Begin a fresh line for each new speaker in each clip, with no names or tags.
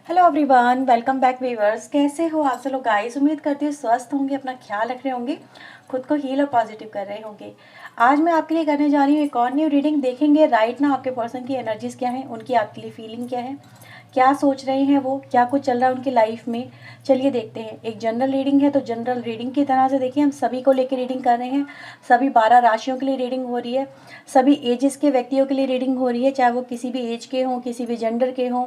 Hello everyone, welcome back viewers. कैसे हो आप सब लोग गाइस? उम्मीद करती हूँ स्वस्थ होंगे, अपना ख्याल रख रहे होंगे, खुद को हील और पॉजिटिव कर रहे होंगे। आज मैं आपके लिए करने जा रही हूँ एक और न्यू रीडिंग। देखेंगे राइट ना आपके पर्सन की एनर्जीज क्या है, उनकी आपके लिए फीलिंग क्या है, क्या सोच रहे हैं वो, क्या कुछ चल रहा है उनकी लाइफ में। चलिए देखते हैं। एक जनरल रीडिंग है तो जनरल रीडिंग की तरह से देखिए, हम सभी को लेकर रीडिंग कर रहे हैं। सभी 12 राशियों के लिए रीडिंग हो रही है, सभी एजेस के व्यक्तियों के लिए रीडिंग हो रही है, चाहे वो किसी भी एज के हों, किसी भी जेंडर के हों,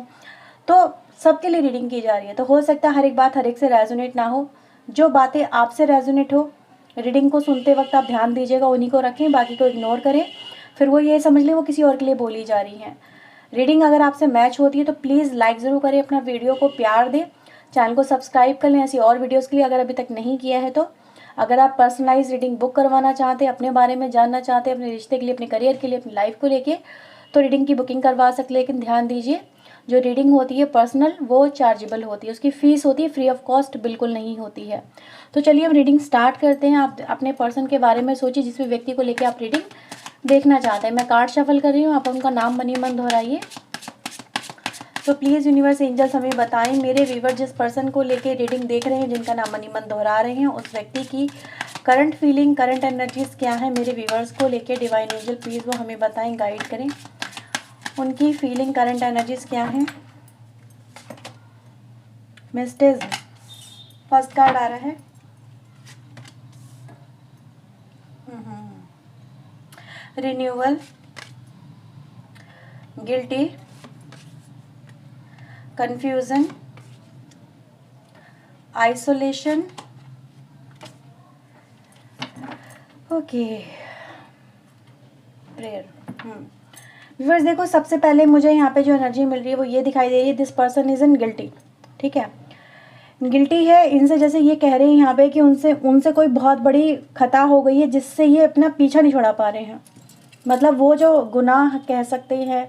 तो सबके लिए रीडिंग की जा रही है। तो हो सकता है हर एक बात हर एक से रेजोनेट ना हो। जो बातें आपसे रेजोनेट हो, रीडिंग को सुनते वक्त आप ध्यान दीजिएगा, उन्हीं को रखें, बाकी को इग्नोर करें। फिर वो ये समझ लें वो किसी और के लिए बोली जा रही हैं। रीडिंग अगर आपसे मैच होती है तो प्लीज़ लाइक ज़रूर करें, अपना वीडियो को प्यार दें, चैनल को सब्सक्राइब कर लें ऐसी और वीडियोज़ के लिए अगर अभी तक नहीं किया है तो। अगर आप पर्सनलाइज रीडिंग बुक करवाना चाहते हैं, अपने बारे में जानना चाहते हैं, अपने रिश्ते के लिए, अपने करियर के लिए, अपनी लाइफ को लेके, तो रीडिंग की बुकिंग करवा सकते। लेकिन ध्यान दीजिए, जो रीडिंग होती है पर्सनल वो चार्जेबल होती है, उसकी फ़ीस होती है, फ्री ऑफ कॉस्ट बिल्कुल नहीं होती है। तो चलिए हम रीडिंग स्टार्ट करते हैं। आप अपने पर्सन के बारे में सोचिए, जिस भी व्यक्ति को लेकर आप रीडिंग देखना चाहते हैं। मैं कार्ड शफल कर रही हूँ, आप उनका नाम मनी मन दोहराइए। तो प्लीज़ यूनिवर्स एंजल्स हमें बताएं, मेरे व्यूवर जिस पर्सन को लेके रीडिंग देख रहे हैं, जिनका नाम मनी मन दोहरा रहे हैं, उस व्यक्ति की करंट फीलिंग, करंट एनर्जीज क्या है मेरे व्यूवर्स को लेके। डिवाइन एंजल प्लीज़ वो हमें बताएं, गाइड करें, उनकी फीलिंग, करंट एनर्जीज क्या है। मिस्टेज फर्स्ट कार्ड आ रहा है, renewal, guilty, confusion, isolation, okay, prayer. Viewers देखो, सबसे पहले मुझे यहाँ पे जो एनर्जी मिल रही है वो ये दिखाई दे रही है, this person is in guilty. ठीक है, गिल्टी है इनसे, जैसे ये कह रहे हैं यहाँ पे कि उनसे कोई बहुत बड़ी खता हो गई है जिससे ये अपना पीछा नहीं छोड़ा पा रहे हैं। मतलब वो जो गुनाह कह सकते हैं,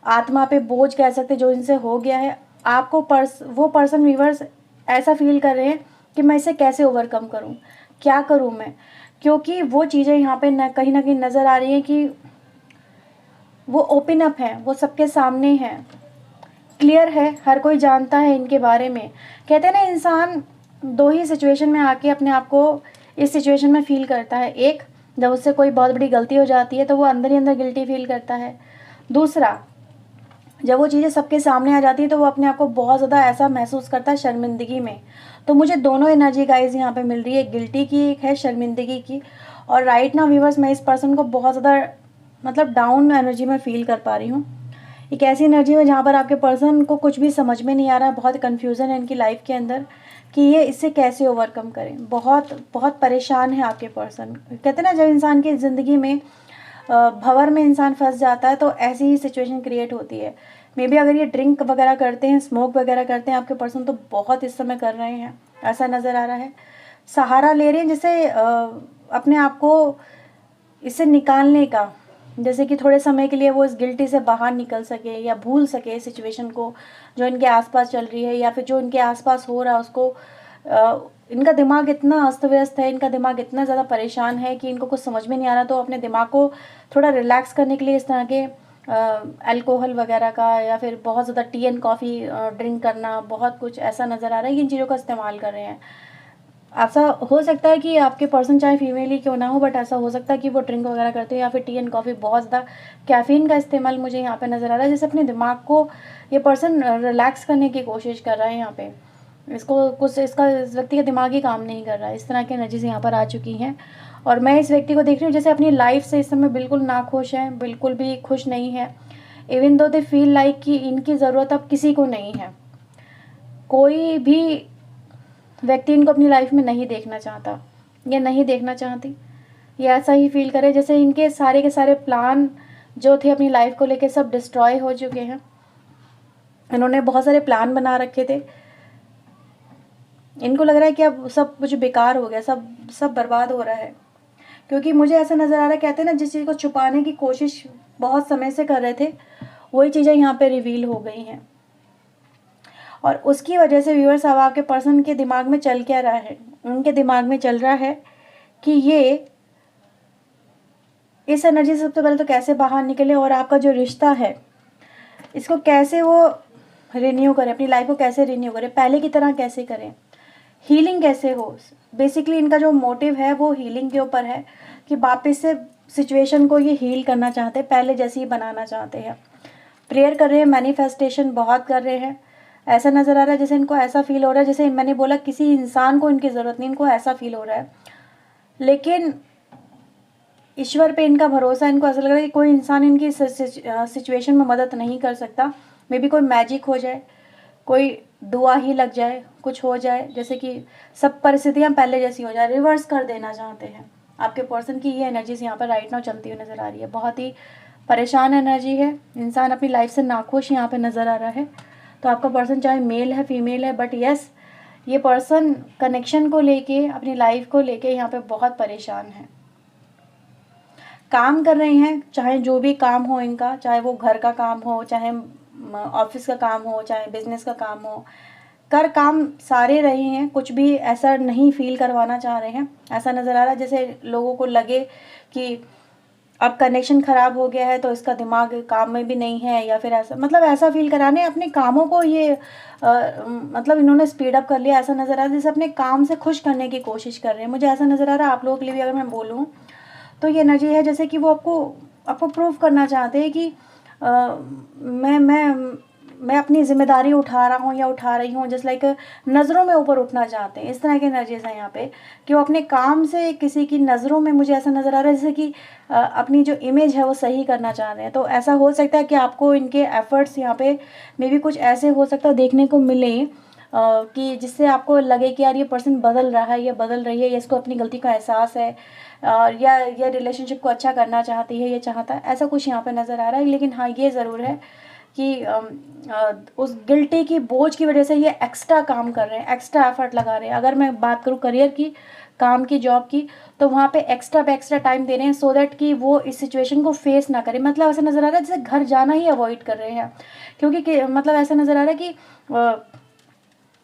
आत्मा पे बोझ कह सकते हैं, जो इनसे हो गया है, आपको वो पर्सन व्यूअर्स ऐसा फील कर रहे हैं कि मैं इसे कैसे ओवरकम करूं, क्या करूं मैं। क्योंकि वो चीज़ें यहाँ पे कहीं ना कहीं नज़र आ रही हैं कि वो ओपन अप हैं, वो सबके सामने हैं, क्लियर है, हर कोई जानता है इनके बारे में। कहते हैं ना, इंसान दो ही सिचुएशन में आके अपने आप को इस सिचुएशन में फील करता है। एक, जब उससे कोई बहुत बड़ी गलती हो जाती है तो वो अंदर ही अंदर गिल्टी फील करता है। दूसरा, जब वो चीज़ें सबके सामने आ जाती है तो वो अपने आप को बहुत ज़्यादा ऐसा महसूस करता है शर्मिंदगी में। तो मुझे दोनों एनर्जी गाइज यहाँ पे मिल रही है, गिल्टी की एक है, शर्मिंदगी की। और राइट नाउ व्यूअर्स मैं इस पर्सन को बहुत ज़्यादा मतलब डाउन एनर्जी में फील कर पा रही हूँ। एक ऐसी एनर्जी में जहाँ पर आपके पर्सन को कुछ भी समझ में नहीं आ रहा है, बहुत कन्फ्यूज़न है इनकी लाइफ के अंदर कि ये इससे कैसे ओवरकम करें। बहुत बहुत परेशान है आपके पर्सन। कहते हैं ना, जब इंसान की ज़िंदगी में भंवर में इंसान फंस जाता है तो ऐसी ही सिचुएशन क्रिएट होती है। मे बी अगर ये ड्रिंक वगैरह करते हैं, स्मोक वगैरह करते हैं आपके पर्सन, तो बहुत इस समय कर रहे हैं, ऐसा नज़र आ रहा है। सहारा ले रहे हैं जैसे अपने आप को इससे निकालने का, जैसे कि थोड़े समय के लिए वो इस गिल्टी से बाहर निकल सके या भूल सके सिचुएशन को जो इनके आसपास चल रही है, या फिर जो इनके आसपास हो रहा है उसको। इनका दिमाग इतना अस्त व्यस्त है, इनका दिमाग इतना ज़्यादा परेशान है कि इनको कुछ समझ में नहीं आ रहा। तो अपने दिमाग को थोड़ा रिलैक्स करने के लिए इस तरह के अल्कोहल वगैरह का, या फिर बहुत ज़्यादा टी एंड कॉफ़ी ड्रिंक करना, बहुत कुछ ऐसा नज़र आ रहा है कि इन चीज़ों का इस्तेमाल कर रहे हैं। ऐसा हो सकता है कि आपके पर्सन चाहे फीमेल ही क्यों ना हो, बट ऐसा हो सकता है कि वो ड्रिंक वगैरह करते हो, या फिर टी एंड कॉफ़ी, बहुत ज़्यादा कैफ़ीन का इस्तेमाल मुझे यहाँ पे नज़र आ रहा है। जैसे अपने दिमाग को ये पर्सन रिलैक्स करने की कोशिश कर रहा है यहाँ पे। इसको कुछ इस व्यक्ति का दिमाग ही काम नहीं कर रहा है। इस तरह की एनर्जीज यहाँ पर आ चुकी हैं। और मैं इस व्यक्ति को देख रही हूँ जैसे अपनी लाइफ से इस समय बिल्कुल नाखुश है, बिल्कुल भी खुश नहीं है। Even though they feel like कि इनकी ज़रूरत अब किसी को नहीं है, कोई भी व्यक्ति इनको अपनी लाइफ में नहीं देखना चाहता या नहीं देखना चाहती। ये ऐसा ही फील करे जैसे इनके सारे के सारे प्लान जो थे अपनी लाइफ को लेके सब डिस्ट्रॉय हो चुके हैं। इन्होंने बहुत सारे प्लान बना रखे थे, इनको लग रहा है कि अब सब कुछ बेकार हो गया, सब सब बर्बाद हो रहा है। क्योंकि मुझे ऐसा नज़र आ रहा है, कहते हैं ना, जिस चीज़ को छुपाने की कोशिश बहुत समय से कर रहे थे वही चीज़ें यहाँ पे रिवील हो गई हैं। और उसकी वजह से व्यूअर्स, अब आपके पर्सन के दिमाग में चल क्या रहा है, उनके दिमाग में चल रहा है कि ये इस एनर्जी से सबसे पहले तो कैसे बाहर निकले, और आपका जो रिश्ता है इसको कैसे वो रिन्यू करें, अपनी लाइफ को कैसे रिन्यू करें, पहले की तरह कैसे करें, हीलिंग कैसे हो। बेसिकली इनका जो मोटिव है वो हीलिंग के ऊपर है कि वापस से सिचुएशन को ये हील करना चाहते हैं, पहले जैसे ही बनाना चाहते हैं। प्रेयर कर रहे हैं, मैनिफेस्टेशन बहुत कर रहे हैं। ऐसा नज़र आ रहा है जैसे इनको ऐसा फील हो रहा है, जैसे मैंने बोला किसी इंसान को इनकी ज़रूरत नहीं, इनको ऐसा फील हो रहा है। लेकिन ईश्वर पे इनका भरोसा, इनको ऐसा लग रहा है कि कोई इंसान इनकी सिचुएशन में मदद नहीं कर सकता। मे बी कोई मैजिक हो जाए, कोई दुआ ही लग जाए, कुछ हो जाए, जैसे कि सब परिस्थितियाँ पहले जैसी हो जाए, रिवर्स कर देना चाहते हैं। आपके पर्सन की ये एनर्जीज यहाँ पर राइट नाउ चलती हुई नज़र आ रही है। बहुत ही परेशान एनर्जी है, इंसान अपनी लाइफ से नाखुश यहाँ पे नज़र आ रहा है। तो आपका पर्सन चाहे मेल है फीमेल है, बट यस, ये पर्सन कनेक्शन को लेके, अपनी लाइफ को लेके यहाँ पे बहुत परेशान है। काम कर रहे हैं, चाहे जो भी काम हो इनका, चाहे वो घर का काम हो, चाहे ऑफिस का काम हो, चाहे बिजनेस का काम हो, कर काम सारे रहे हैं, कुछ भी ऐसा नहीं फील करवाना चाह रहे हैं। ऐसा नज़र आ रहा है जैसे लोगों को लगे कि अब कनेक्शन ख़राब हो गया है तो इसका दिमाग काम में भी नहीं है, या फिर ऐसा, मतलब ऐसा फील कराने अपने कामों को ये मतलब इन्होंने स्पीड अप कर लिया। ऐसा नज़र आ रहा है जैसे अपने काम से खुश करने की कोशिश कर रहे हैं। मुझे ऐसा नज़र आ रहा है आप लोगों के लिए भी अगर मैं बोलूँ तो ये एनर्जी है जैसे कि वो आपको प्रूव करना चाहते हैं कि मैं अपनी जिम्मेदारी उठा रहा हूँ या उठा रही हूँ, जस्ट लाइक नज़रों में ऊपर उठना चाहते हैं। इस तरह की एनर्जीज हैं यहाँ पे कि वो अपने काम से किसी की नज़रों में, मुझे ऐसा नज़र आ रहा है जैसे कि अपनी जो इमेज है वो सही करना चाह रहे हैं। तो ऐसा हो सकता है कि आपको इनके एफर्ट्स यहाँ पे मे बी कुछ ऐसे हो सकता है देखने को मिले कि जिससे आपको लगे कि यार ये पर्सन बदल रहा है, ये बदल रही है, या इसको अपनी गलती का एहसास है, या ये रिलेशनशिप को अच्छा करना चाहती है, ये चाहता है, ऐसा कुछ यहाँ पे नज़र आ रहा है। लेकिन हाँ, ये ज़रूर है कि उस गिल्टी की बोझ की वजह से ये एक्स्ट्रा काम कर रहे हैं, एक्स्ट्रा एफर्ट लगा रहे हैं। अगर मैं बात करूँ करियर की, काम की, जॉब की, तो वहाँ पे एक्स्ट्रा पे एक्स्ट्रा टाइम दे रहे हैं सो दैट कि वो इस सिचुएशन को फेस ना करें। मतलब ऐसा नज़र आ रहा है जैसे घर जाना ही अवॉइड कर रहे हैं, क्योंकि मतलब ऐसा नज़र आ रहा है कि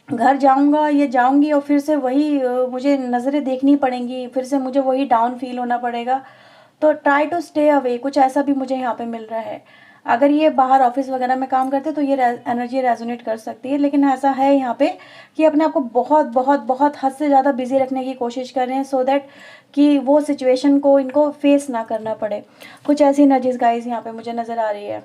घर जाऊंगा, ये जाऊंगी और फिर से वही मुझे नज़रें देखनी पड़ेंगी, फिर से मुझे वही डाउन फील होना पड़ेगा। तो ट्राई टू स्टे अवे, कुछ ऐसा भी मुझे यहाँ पे मिल रहा है। अगर ये बाहर ऑफिस वगैरह में काम करते तो ये एनर्जी रेजोनेट कर सकती है। लेकिन ऐसा है यहाँ पे कि अपने आप को बहुत बहुत बहुत हद से ज़्यादा बिजी रखने की कोशिश कर रहे हैं सो दैट कि वो सिचुएशन को इनको फेस ना करना पड़े। कुछ ऐसी एनर्जीज गाइस यहाँ पे मुझे नज़र आ रही है।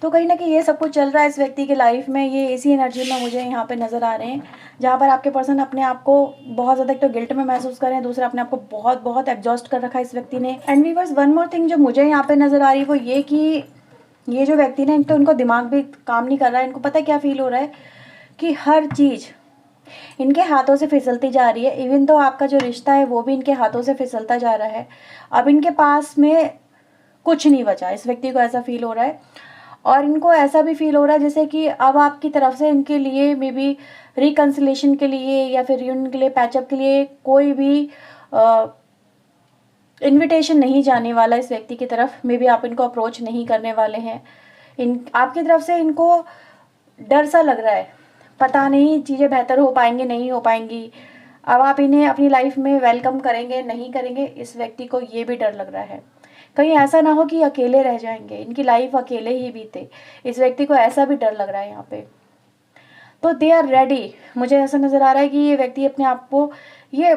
तो कहीं ना कहीं ये सब कुछ चल रहा है इस व्यक्ति की लाइफ में, ये इसी एनर्जी में मुझे यहाँ पे नज़र आ रहे हैं, जहाँ पर आपके पर्सन अपने आप को बहुत ज़्यादा एक तो गिल्ट में महसूस कर रहे हैं, दूसरा अपने आप को बहुत बहुत एग्जॉस्ट कर रखा है इस व्यक्ति ने। And viewers, one more thing जो मुझे यहाँ पे नज़र आ रही है वो ये कि ये जो व्यक्ति ने, एक तो इनको दिमाग भी काम नहीं कर रहा है। इनको पता है क्या फील हो रहा है कि हर चीज़ इनके हाथों से फिसलती जा रही है। इवन तो आपका जो रिश्ता है वो भी इनके हाथों से फिसलता जा रहा है। अब इनके पास में कुछ नहीं बचा, इस व्यक्ति को ऐसा फील हो रहा है। और इनको ऐसा भी फील हो रहा है जैसे कि अब आपकी तरफ से इनके लिए मे बी रिकन्सिलेशन के लिए या फिर यूनियन के लिए, पैचअप के लिए कोई भी इनविटेशन नहीं जाने वाला इस व्यक्ति की तरफ। मे बी आप इनको अप्रोच नहीं करने वाले हैं। आपकी तरफ से इनको डर सा लग रहा है, पता नहीं चीज़ें बेहतर हो पाएंगी नहीं हो पाएंगी। अब आप इन्हें अपनी लाइफ में वेलकम करेंगे नहीं करेंगे, इस व्यक्ति को ये भी डर लग रहा है। कहीं ऐसा ना हो कि अकेले रह जाएंगे, इनकी लाइफ अकेले ही बीते, इस व्यक्ति को ऐसा भी डर लग रहा है यहाँ पे। तो दे आर रेडी, मुझे ऐसा नज़र आ रहा है कि ये व्यक्ति अपने आप को ये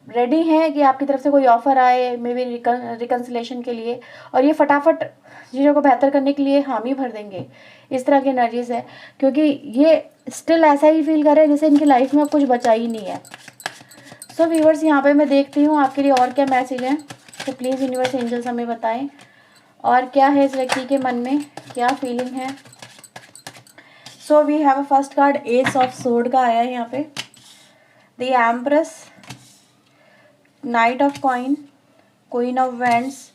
रेडी हैं कि आपकी तरफ से कोई ऑफ़र आए मे बी रिकन्सिलेशन के लिए, और ये फटाफट चीज़ों को बेहतर करने के लिए हामी भर देंगे। इस तरह की एनर्जीज है, क्योंकि ये स्टिल ऐसा ही फील कर रहे हैं जैसे इनकी लाइफ में अब कुछ बचा ही नहीं है। सो व्यूअर्स, यहाँ पे मैं देखती हूँ आपके लिए और क्या मैसेज हैं, तो प्लीज़ यूनिवर्स एंजल्स हमें बताएं और क्या है इस व्यक्ति के मन में, क्या फीलिंग है। So we have a first card ace of sword का आया है यहाँ पे, the empress, knight of coin, queen of wands,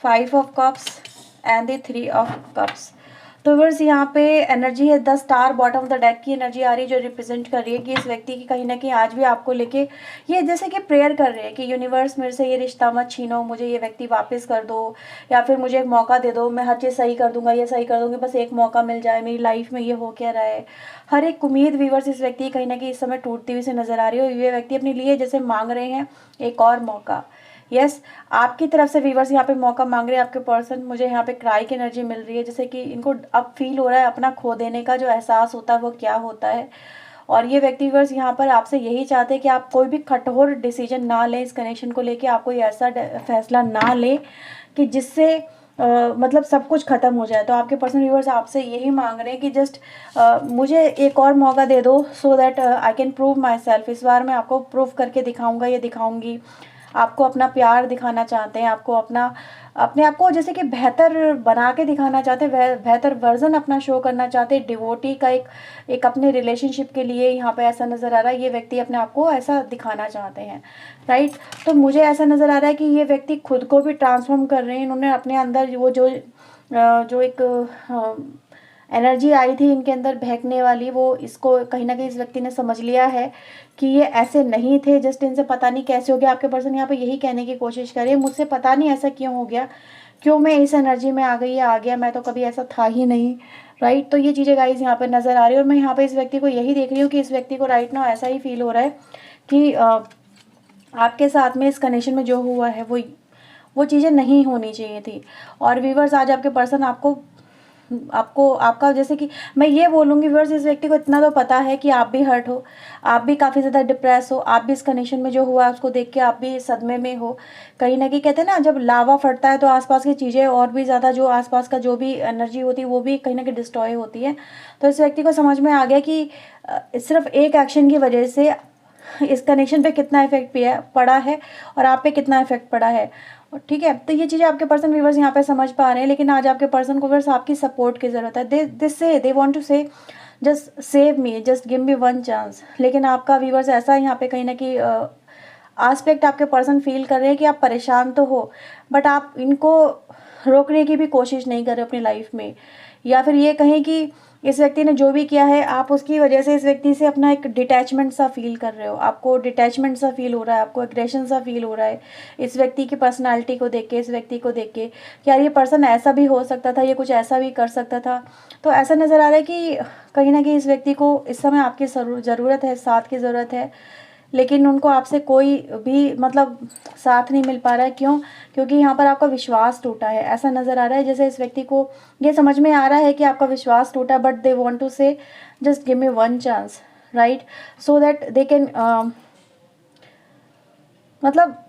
5 of cups and the 3 of cups. तो वर्स यहाँ पे एनर्जी है 10 star, bottom of the deck की एनर्जी आ रही है जो रिप्रेजेंट कर रही है कि इस व्यक्ति की कहीं ना कहीं आज भी आपको लेके ये जैसे कि प्रेयर कर रहे हैं कि यूनिवर्स मेरे से ये रिश्ता मत छीनो, मुझे ये व्यक्ति वापस कर दो, या फिर मुझे एक मौका दे दो, मैं हर चीज़ सही कर दूंगा, ये सही कर दूंगी, बस एक मौका मिल जाए, मेरी लाइफ में ये हो क्या रहा है। हर एक उम्मीद व्यूवर्स इस व्यक्ति कहीं ना कहीं इस समय टूटती हुई से नजर आ रही है। ये व्यक्ति अपने लिए जैसे मांग रहे हैं एक और मौका, यस, आपकी तरफ से व्यूअर्स यहाँ पे मौका मांग रहे हैं आपके पर्सन। मुझे यहाँ पे क्राई की एनर्जी मिल रही है, जैसे कि इनको अब फील हो रहा है अपना खो देने का जो एहसास होता है वो क्या होता है। और ये व्यक्ति व्यूअर्स यहाँ पर आपसे यही चाहते हैं कि आप कोई भी कठोर डिसीजन ना लें इस कनेक्शन को लेके, आप कोई ऐसा फैसला ना लें कि जिससे मतलब सब कुछ ख़त्म हो जाए। तो आपके पर्सनल व्यूअर्स आपसे यही मांग रहे हैं कि जस्ट मुझे एक और मौका दे दो, so that I can prove my self. इस बार मैं आपको प्रूव करके दिखाऊंगा या दिखाऊंगी। आपको अपना प्यार दिखाना चाहते हैं, आपको अपने आप को जैसे कि बेहतर बना के दिखाना चाहते हैं, बेहतर वर्जन अपना शो करना चाहते हैं। डिवोटी का एक अपने रिलेशनशिप के लिए यहाँ पे ऐसा नज़र आ रहा है, ये व्यक्ति अपने आप को ऐसा दिखाना चाहते हैं, राइट। तो मुझे ऐसा नज़र आ रहा है कि ये व्यक्ति खुद को भी ट्रांसफॉर्म कर रहे हैं। इन्होंने अपने अंदर वो जो एक एनर्जी आई थी इनके अंदर बहकने वाली, वो इसको कहीं ना कहीं इस व्यक्ति ने समझ लिया है कि ये ऐसे नहीं थे। जस्ट इनसे पता नहीं कैसे हो गया। आपके पर्सन यहाँ पे यही कहने की कोशिश कर रहे हैं, मुझसे पता नहीं ऐसा क्यों हो गया, क्यों मैं इस एनर्जी में आ गई या आ गया, मैं तो कभी ऐसा था ही नहीं, राइट। तो ये चीज़ें गाइज यहाँ पे नज़र आ रही है। और मैं यहाँ पे इस व्यक्ति को यही देख रही हूँ कि इस व्यक्ति को राइट नाउ ऐसा ही फील हो रहा है कि आपके साथ में इस कनेक्शन में जो हुआ है वो चीज़ें नहीं होनी चाहिए थी। और व्यूअर्स आज आपके पर्सन आपका जैसे कि मैं ये बोलूँगी व्यूअर्स, इस व्यक्ति को इतना तो पता है कि आप भी हर्ट हो, आप भी काफ़ी ज़्यादा डिप्रेस हो, आप भी इस कनेक्शन में जो हुआ उसको देख के आप भी सदमे में हो। कहीं ना कहीं कहते हैं ना, जब लावा फटता है तो आसपास की चीज़ें और भी ज़्यादा, जो आसपास का जो भी एनर्जी होती है वो भी कहीं ना कहीं डिस्ट्रॉय होती है। तो इस व्यक्ति को समझ में आ गया कि सिर्फ एक एक्शन की वजह से इस कनेक्शन पे कितना इफेक्ट पड़ा है और आप पे कितना इफेक्ट पड़ा है, ठीक है। तो ये चीज़ें आपके पर्सन व्यूवर्स यहाँ पे समझ पा रहे हैं। लेकिन आज आपके पर्सन को व्यूवर्स आपकी सपोर्ट की ज़रूरत है। दे वांट टू से just save me, just give me one chance. लेकिन आपका व्यूवर्स ऐसा यहाँ पे कहीं ना कहीं आस्पेक्ट आपके पर्सन फील कर रहे हैं कि आप परेशान तो हो, बट आप इनको रोकने की भी कोशिश नहीं कर रहे अपनी लाइफ में। या फिर ये कहें कि इस व्यक्ति ने जो भी किया है, आप उसकी वजह से इस व्यक्ति से अपना एक डिटैचमेंट सा फील कर रहे हो, आपको डिटैचमेंट सा फील हो रहा है, आपको एग्रेशन सा फील हो रहा है इस व्यक्ति की पर्सनालिटी को देख के, इस व्यक्ति को देख के कि यार ये पर्सन ऐसा भी हो सकता था, ये कुछ ऐसा भी कर सकता था। तो ऐसा नज़र आ रहा है कि कहीं ना कहीं इस व्यक्ति को इस समय आपकी ज़रूरत है, साथ की ज़रूरत है, लेकिन उनको आपसे कोई भी मतलब साथ नहीं मिल पा रहा है। क्यों? क्योंकि यहाँ पर आपका विश्वास टूटा है। ऐसा नज़र आ रहा है जैसे इस व्यक्ति को ये समझ में आ रहा है कि आपका विश्वास टूटा, बट दे वांट टू से just give me one chance, right, so that they can मतलब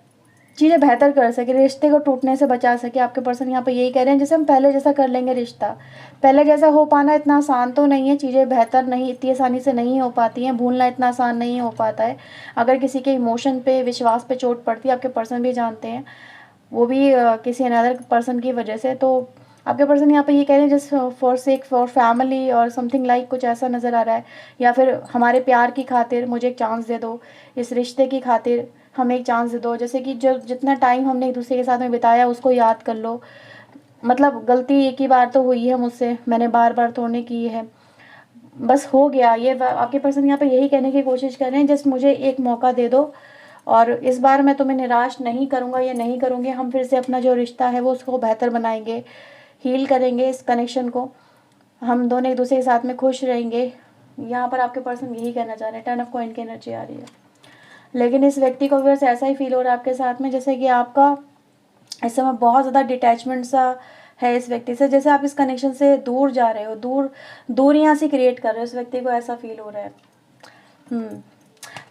चीज़ें बेहतर कर सके, रिश्ते को टूटने से बचा सके। आपके पर्सन यहाँ पे यही कह रहे हैं जैसे हम पहले जैसा कर लेंगे रिश्ता। पहले जैसा हो पाना इतना आसान तो नहीं है, चीज़ें बेहतर नहीं इतनी आसानी से नहीं हो पाती हैं, भूलना इतना आसान नहीं हो पाता है। अगर किसी के इमोशन पे, विश्वास पे चोट पड़ती है, आपके पर्सन भी जानते हैं, वो भी किसी अनदर पर्सन की वजह से। तो आपके पर्सन यहाँ पे ये कह रहे हैं just for sake for family और समथिंग लाइक, कुछ ऐसा नज़र आ रहा है। या फिर हमारे प्यार की खातिर मुझे एक चांस दे दो, इस रिश्ते की खातिर हमें एक चांस दे दो। जैसे कि जो जितना टाइम हमने एक दूसरे के साथ में बिताया उसको याद कर लो। मतलब गलती एक ही बार तो हुई है मुझसे, मैंने बार बार थोड़ी की है, बस हो गया। ये आपके पर्सन यहाँ पे यही कहने की कोशिश कर रहे हैं जस्ट मुझे एक मौका दे दो और इस बार मैं तुम्हें निराश नहीं करूँगा या नहीं करूँगी। हम फिर से अपना जो रिश्ता है वो उसको बेहतर बनाएंगे, हील करेंगे इस कनेक्शन को, हम दोनों एक दूसरे के साथ में खुश रहेंगे। यहाँ पर आपके पर्सन यही कहना चाह रहे हैं। 10 ऑफ कॉइन की एनर्जी आ रही है। लेकिन इस व्यक्ति को बस ऐसा ही फील हो रहा है आपके साथ में जैसे कि आपका इस समय बहुत ज़्यादा डिटैचमेंट सा है इस व्यक्ति से, जैसे आप इस कनेक्शन से दूर जा रहे हो, दूरियां से क्रिएट कर रहे हो। इस व्यक्ति को ऐसा फील हो रहा है।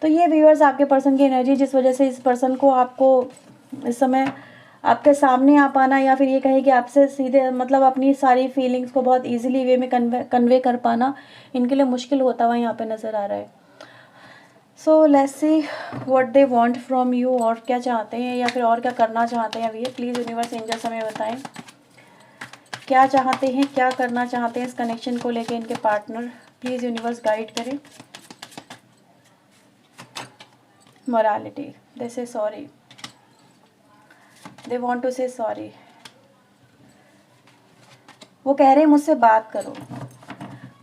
तो ये व्यूअर्स आपके पर्सन की एनर्जी, जिस वजह से इस पर्सन को आपको इस समय आपके सामने आ पाना, या फिर ये कहें कि आपसे सीधे मतलब अपनी सारी फीलिंग्स को बहुत इजीली वे में कन्वे कर पाना इनके लिए मुश्किल होता हुआ यहाँ पे नज़र आ रहा है। So let's see what they want from you, और क्या चाहते हैं या फिर और क्या करना चाहते हैं ये। प्लीज़ यूनिवर्स एंजल्स हमें बताएं क्या चाहते हैं, क्या करना चाहते हैं इस कनेक्शन को लेके इनके पार्टनर। प्लीज़ यूनिवर्स गाइड करें। मोरालिटी, दे से सॉरी, दे वांट टू से सॉरी। वो कह रहे हैं मुझसे बात करो,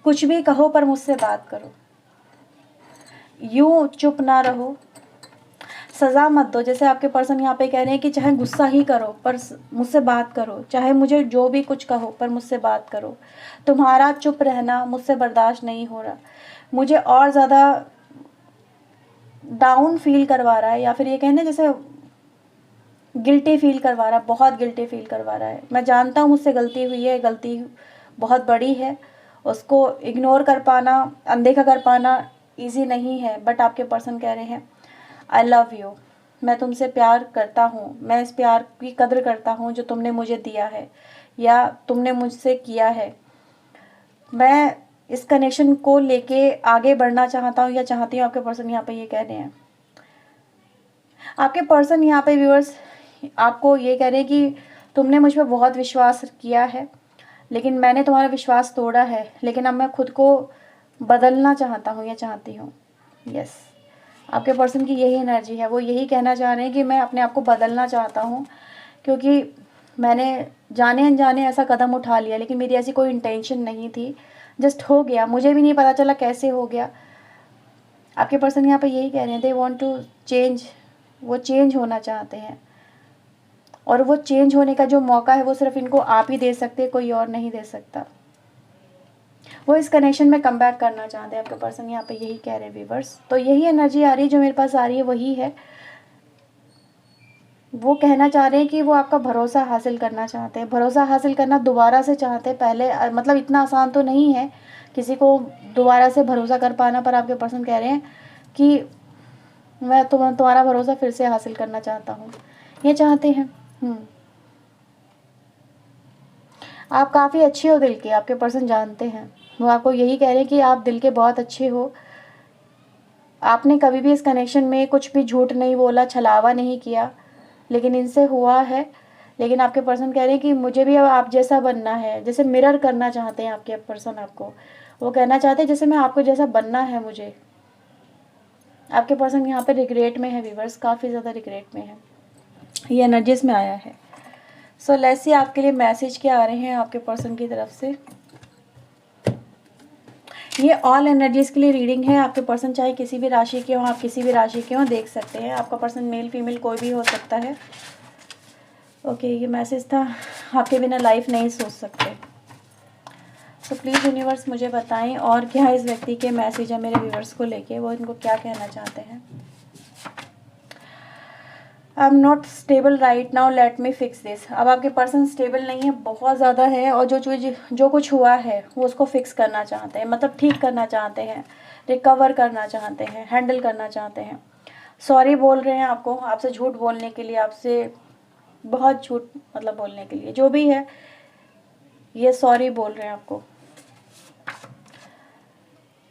कुछ भी कहो पर मुझसे बात करो, यूं चुप ना रहो, सज़ा मत दो। जैसे आपके पर्सन यहाँ पे कह रहे हैं कि चाहे गुस्सा ही करो पर मुझसे बात करो, चाहे मुझे जो भी कुछ कहो पर मुझसे बात करो। तुम्हारा चुप रहना मुझसे बर्दाश्त नहीं हो रहा, मुझे और ज़्यादा डाउन फील करवा रहा है। या फिर ये कहना जैसे गिल्टी फील करवा रहा, बहुत गिल्टी फील करवा रहा है। मैं जानता हूँ मुझसे गलती हुई है, गलती बहुत बड़ी है, उसको इग्नोर कर पाना, अनदेखा कर पाना ईजी नहीं है। बट आपके पर्सन कह रहे हैं आई लव यू, मैं तुमसे प्यार करता हूँ, मैं इस प्यार की कदर करता हूँ जो तुमने मुझे दिया है या तुमने मुझसे किया है। मैं इस कनेक्शन को लेके आगे बढ़ना चाहता हूँ या चाहती हूँ। आपके पर्सन यहाँ पे ये कह रहे हैं। आपके पर्सन यहाँ पे व्यूअर्स आपको ये कह रहे हैं कि तुमने मुझ पर बहुत विश्वास किया है, लेकिन मैंने तुम्हारा विश्वास तोड़ा है, लेकिन अब मैं खुद को बदलना चाहता हूँ या चाहती हूँ। यस, आपके पर्सन की यही एनर्जी है, वो यही कहना चाह रहे हैं कि मैं अपने आप को बदलना चाहता हूँ, क्योंकि मैंने जाने अनजाने ऐसा कदम उठा लिया, लेकिन मेरी ऐसी कोई इंटेंशन नहीं थी, जस्ट हो गया, मुझे भी नहीं पता चला कैसे हो गया। आपके पर्सन यहाँ पे यही कह रहे हैं दे वांट टू चेंज, वो चेंज होना चाहते हैं, और वो चेंज होने का जो मौका है वो सिर्फ इनको आप ही दे सकते हैं, कोई और नहीं दे सकता। वो इस कनेक्शन में कम बैक करना चाहते हैं। आपके पर्सन यहाँ पे यही कह रहे हैं व्यूअर्स। तो यही एनर्जी आ रही है जो मेरे पास आ रही है, वही है। वो कहना चाह रहे हैं कि वो आपका भरोसा हासिल करना चाहते हैं, भरोसा हासिल करना दोबारा से चाहते हैं। पहले मतलब इतना आसान तो नहीं है किसी को दोबारा से भरोसा कर पाना, पर आपके पर्सन कह रहे हैं कि मैं तुम्हारा भरोसा फिर से हासिल करना चाहता हूँ, ये चाहते हैं। आप काफ़ी अच्छे हो दिल के, आपके पर्सन जानते हैं। वो आपको यही कह रहे हैं कि आप दिल के बहुत अच्छे हो, आपने कभी भी इस कनेक्शन में कुछ भी झूठ नहीं बोला, छलावा नहीं किया, लेकिन इनसे हुआ है। लेकिन आपके पर्सन कह रहे हैं कि मुझे भी अब आप जैसा बनना है, जैसे मिरर करना चाहते हैं आपके पर्सन आपको। वो कहना चाहते हैं जैसे मैं आपको जैसा बनना है मुझे। आपके पर्सन यहाँ पे रिग्रेट में है व्यूअर्स, काफ़ी ज़्यादा रिग्रेट में है, ये एनर्जीज में आया है। सो लेट्स सी आपके लिए मैसेज क्या आ रहे हैं आपके पर्सन की तरफ से। ये ऑल एनर्जीज के लिए रीडिंग है। आपके पर्सन चाहे किसी भी राशि के हों, आप किसी भी राशि के हों देख सकते हैं। आपका पर्सन मेल फीमेल कोई भी हो सकता है। ओके, ये मैसेज था, आपके बिना लाइफ नहीं सोच सकते। तो प्लीज़ यूनिवर्स मुझे बताएं और क्या इस व्यक्ति के मैसेज है मेरे व्यूवर्स को लेके, वो इनको क्या कहना चाहते हैं। I am not stable right now, let me fix this. अब आपके पर्सन स्टेबल नहीं है, बहुत ज़्यादा है, और जो कुछ हुआ है वो उसको फिक्स करना चाहते हैं, मतलब ठीक करना चाहते हैं, रिकवर करना चाहते हैं, हैंडल करना चाहते हैं। सॉरी बोल रहे हैं आपको, आपसे झूठ बोलने के लिए, आपसे बहुत झूठ मतलब बोलने के लिए, जो भी है ये सॉरी बोल रहे हैं आपको।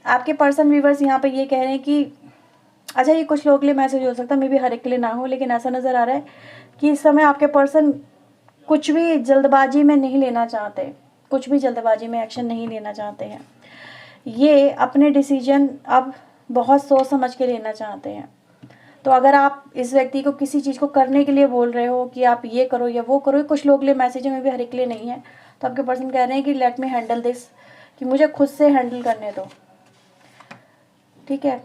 आपके पर्सन व्यूवर्स यहाँ पे ये कह रहे हैं कि अच्छा, ये कुछ लोगों के लिए मैसेज हो सकता है, मे बी हर एक के लिए ना हो, लेकिन ऐसा नज़र आ रहा है कि इस समय आपके पर्सन कुछ भी जल्दबाजी में नहीं लेना चाहते, कुछ भी जल्दबाजी में एक्शन नहीं लेना चाहते हैं। ये अपने डिसीजन अब बहुत सोच समझ के लेना चाहते हैं। तो अगर आप इस व्यक्ति को किसी चीज़ को करने के लिए बोल रहे हो कि आप ये करो या वो करो, कुछ लोग के लिए मैसेज है, मे बी हर एक के लिए नहीं है। तो आपके पर्सन कह रहे हैं कि लेट मी हैंडल दिस, कि मुझे खुद से हैंडल करने दो, ठीक है।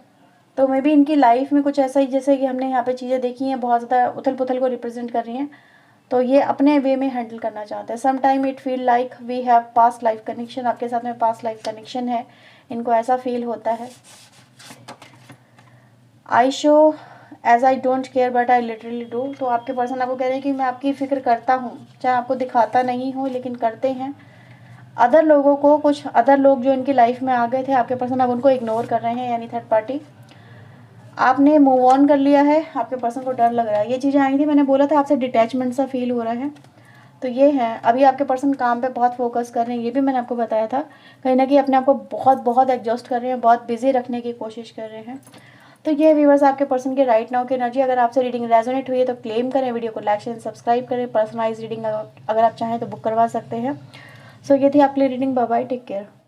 तो मे बी इनकी लाइफ में कुछ ऐसा ही, जैसे कि हमने यहाँ पे चीज़ें देखी हैं, बहुत ज़्यादा उथल पुथल को रिप्रेजेंट कर रही हैं, तो ये अपने वे में हैंडल करना चाहते हैं। Some time it feel like we have past life connection, आपके साथ में पास्ट लाइफ कनेक्शन है, इनको ऐसा फील होता है। I show as I don't care but I literally do. तो आपके पर्सन आपको कह रहे हैं कि मैं आपकी फ़िक्र करता हूँ, चाहे आपको दिखाता नहीं हो, लेकिन करते हैं। अदर लोगों को, कुछ अदर लोग जो इनकी लाइफ में आ गए थे, आपके पर्सन अब उनको इग्नोर कर रहे हैं, यानी थर्ड पार्टी। आपने मूव ऑन कर लिया है, आपके पर्सन को डर लग रहा है। ये चीज़ें आई थी, मैंने बोला था आपसे डिटैचमेंट सा फील हो रहा है। तो ये है, अभी आपके पर्सन काम पे बहुत फोकस कर रहे हैं, ये भी मैंने आपको बताया था। कहीं ना कहीं अपने आप को बहुत बहुत एडजस्ट कर रहे हैं, बहुत बिजी रखने की कोशिश कर रहे हैं। तो ये व्यूवर्स आपके पर्सन के राइट नाउ की एनर्जी। अगर आपसे रीडिंग रेजोनेट हुई है तो क्लेम करें, वीडियो को लाइक शेयर सब्सक्राइब करें। पर्सनलाइज रीडिंग अगर आप चाहें तो बुक करवा सकते हैं। सो ये थी आपके लिए reading. Bye bye, take care.